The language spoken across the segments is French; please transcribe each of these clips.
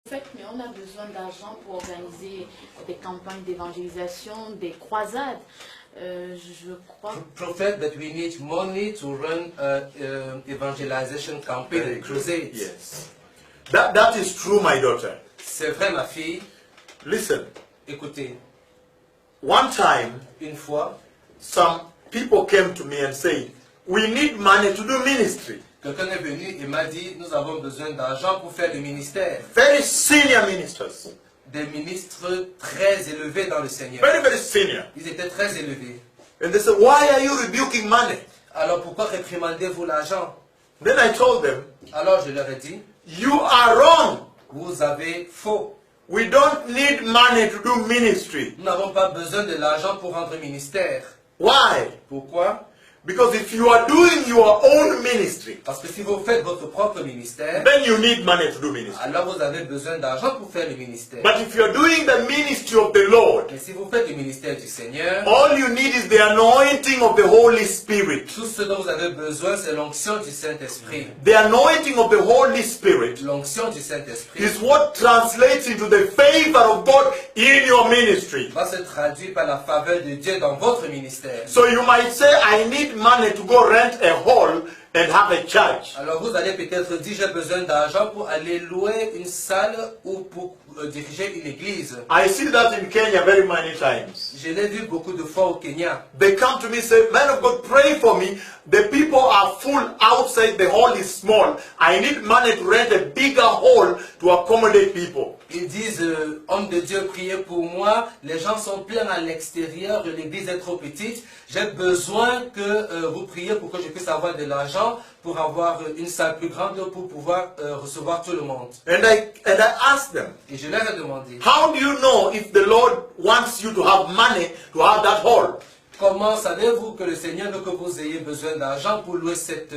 fait, mais on a besoin d'argent pour organiser des campagnes d'évangélisation, des croisades. Je crois. Prophet, that we need money to run evangelization campaign and crusades. Yes. That is true, my daughter. C'est vrai, ma fille. Listen. Écoutez. One time, une fois, some people came to me and said, "We need money to do ministry." Quelqu'un est venu et m'a dit, nous avons besoin d'argent pour faire le ministère. Very senior ministers. Des ministres très élevés dans le Seigneur. Very, very senior. Ils étaient très élevés. And they said, "Why are you rebuking money?" Alors pourquoi réprimandez-vous l'argent? Then I told them, alors je leur ai dit, "You are wrong. Vous avez faux. We don't need money to do ministry." Nous n'avons pas besoin de l'argent pour rendre ministère. Why? Pourquoi? Because if you are doing your own ministry, parce que si vous faites votre propre ministère, then you need money to do ministry. alors vous avez besoin d'argent pour faire le ministère. But if you are doing the ministry of the Lord, mais si vous faites le ministère du Seigneur, all you need is the anointing of the Holy Spirit. Tout ce dont vous avez besoin, c'est l'onction du Saint-Esprit. The anointing of the Holy Spirit l'onction du Saint-Esprit is what translates into the favor of God in your ministry. Va se traduire par la faveur de Dieu dans votre ministère. So you might say, "I need money to go rent a hall and have a church." Alors vous allez peut-être dire, j'ai besoin d'argent pour aller louer une salle ou pour diriger une église. I see that in Kenya very many times. Je l'ai vu beaucoup de fois au Kenya. They come to me and say, "Man of God, pray for me. The people are full outside. The hall is small. I need money to rent a bigger hall to accommodate people." Ils disent, homme de Dieu, priez pour moi. Les gens sont pleins à l'extérieur, l'église est trop petite. J'ai besoin que vous priez pour que je puisse avoir de l'argent pour avoir une salle plus grande pour pouvoir recevoir tout le monde. And I asked them, et je leur ai demandé, how do you know if the Lord wants you to have money to have that hall? Comment savez-vous que le Seigneur veut que vous ayez besoin d'argent pour louer cette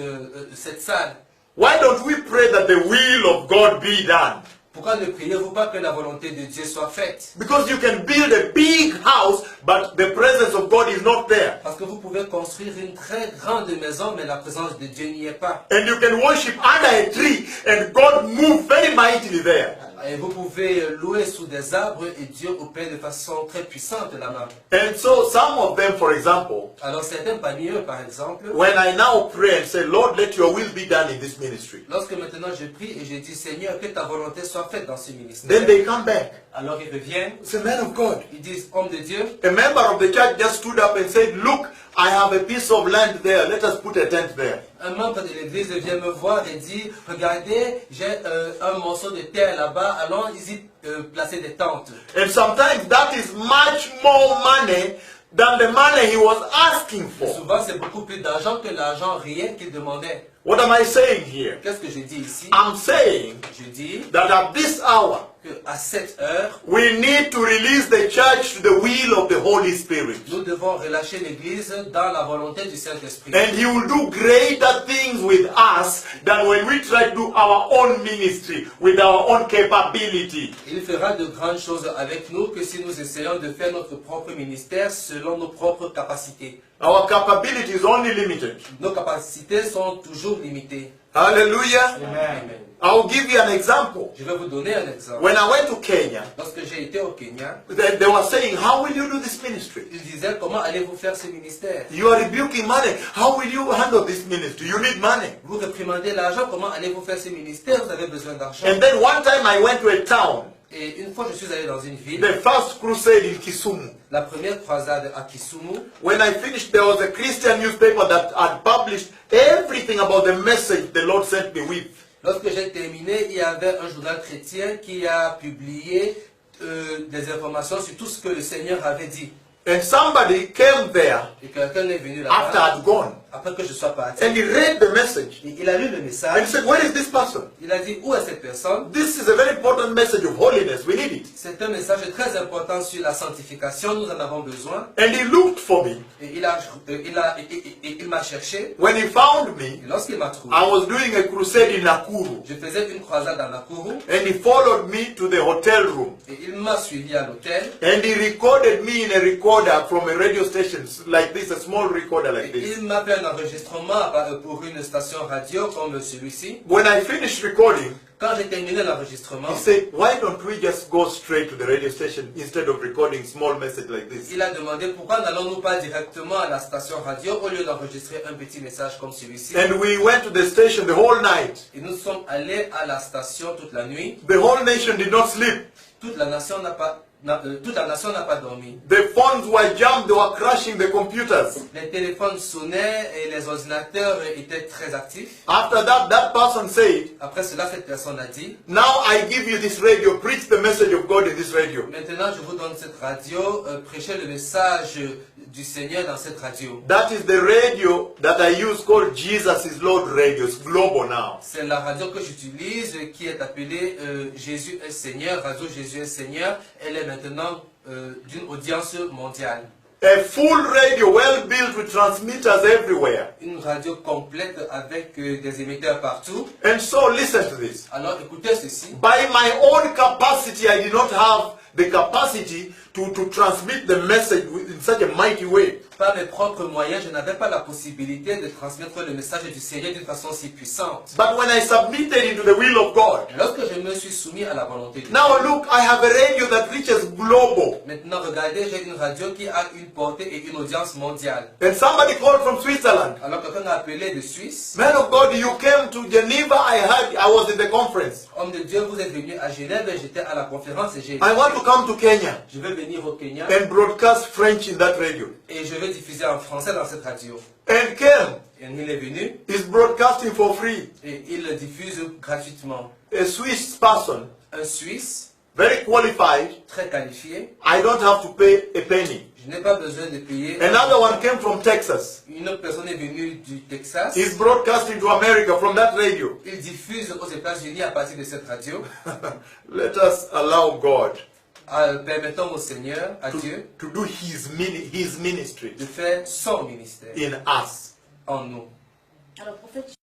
salle? Why don't we pray that the will of God be done? Pourquoi ne priez-vous pas que la volonté de Dieu soit faite? Because you can build a big house, but the presence of God is not there. Parce que vous pouvez construire une très grande maison, mais la présence de Dieu n'y est pas. And you can worship under a tree, and God moves very mightily there. Et vous pouvez louer sous des arbres et Dieu opère de façon très puissante là-bas. And so some of them, for example, alors certains parmi eux, par exemple, when I now pray and say, "Lord, let your will be done in this ministry," lorsque maintenant je prie et je dis, Seigneur, que ta volonté soit faite dans ce ministère. then they come back. Alors ils reviennent. Say, "Man of God." Ils disent, homme de Dieu. A member of the church just stood up and said, "Look, I have a piece of land there. Let us put a tent there." Un membre de l'église vient me voir et dit, regardez, j'ai un morceau de terre là-bas, allons y placer des tentes. And sometimes that is much more money than the money he was asking for. Et souvent, c'est beaucoup plus d'argent que l'argent réel qu'il demandait. What am I saying here? Qu'est-ce que je dis ici? I'm saying je dis that at this hour, à cette heure, we need to release the church to the will of the Holy Spirit. Nous devons relâcher l'église dans la volonté du Saint-Esprit. And He will do greater things with us than when we try to do our own ministry with our own capability. Il fera de grandes choses avec nous que si nous essayons de faire notre propre ministère selon nos propres capacités. Our capability is only limited. Nos capacités sont toujours limitées. Hallelujah. Amen. I'll give you an example. Je vais vous donner un exemple. When I went to Kenya, lorsque j'ai été au Kenya, they were saying, "How will you do this ministry?" Ils disaient, comment allez-vous faire ce ministère? You are rebuking money. How will you handle this ministry? You need money. Vous réprimandez l'argent, comment allez-vous faire ce ministère? Vous avez besoin d'argent. And then one time I went to a town. Et une fois je suis allé dans une ville. The first crusade in Kisumu. La première croisade à Kisumu. When I finished, there was a Christian newspaper that had published everything about the message the Lord sent me with. Lorsque j'ai terminé, il y avait un journal chrétien qui a publié des informations sur tout ce que le Seigneur avait dit. And somebody came there et quelqu'un est venu là-bas, after I'd gone. Après que je sois parti. And he read the message. Et il a lu le message. And he said, "Where is this person? Il a dit, où est cette personne? This is a very important message of holiness. We need it." C'est un message très important sur la sanctification. Nous en avons besoin. And he looked for me. Et il m'a cherché. When he found me, Et lorsqu'il m'a trouvé, I was doing a crusade in Nakuru. je faisais une croisade à Nakuru. And he followed me to the hotel room. Et il m'a suivi à l'hôtel. And he recorded me in a recorder from a radio station like this, a small recorder like Et this. il m'a fait un enregistrement pour une station radio comme celui-ci. When I finished recording, Quand j'ai terminé l'enregistrement, he said, why don't we just go straight to the radio station instead of recording small message like this? il a demandé pourquoi n'allons-nous pas directement à la station radio au lieu d'enregistrer un petit message comme celui-ci. And we went to the station the whole night. Et nous sommes allés à la station toute la nuit. The whole nation did not sleep. Toute la nation n'a pas dormi. The phones were jammed, they were crashing the computers. Les téléphones sonnaient et les ordinateurs étaient très actifs. After that, that person said, Après cela, cette personne a dit, now I give you this radio, preach the message of God in this radio. maintenant je vous donne cette radio, prêchez le message du Seigneur dans cette radio. That is the radio that I use called Jesus is Lord Radio. It's global now. C'est la radio que j'utilise qui est appelée Jésus est Seigneur, Radio Jésus est Seigneur. Elle est maintenant d'une audience mondiale. A full radio, well built with transmitters everywhere. Une radio complète avec des émetteurs partout. And so listen to this. Alors écoutez ceci. By my own capacity, I did not have the capacity to transmit the message in such a mighty way. Par mes propres moyens, je n'avais pas la possibilité de transmettre le message du Seigneur d'une façon si puissante. But when I submitted into the will of God, Lorsque je me suis soumis à la volonté de Dieu, now look, I have a radio that reaches global. maintenant regardez, j'ai une radio qui a une portée et une audience mondiale. And somebody called from Switzerland. Alors quelqu'un a appelé de Suisse. Man of God, you came to Geneva. I was in the conference. Homme de Dieu, vous êtes venu à Genève et j'étais à la conférence et j'ai I want to come to Kenya je vais venir au Kenya and broadcast French in that radio. et je vais diffuser en français dans cette radio. And came. Et il est venu Is broadcasting for free. et il le diffuse gratuitement. A Swiss person, Un Suisse very qualified. très qualifié. I don't have to pay a penny. Je n'ai pas besoin de payer. Another one came from Texas. Une autre personne est venue du Texas. He's broadcasting to America from that radio. Il diffuse aux États-Unis à partir de cette radio. Let us allow God Permettons au Seigneur, à Dieu, to do his ministry de faire son ministère in us. en nous. Alors, prophète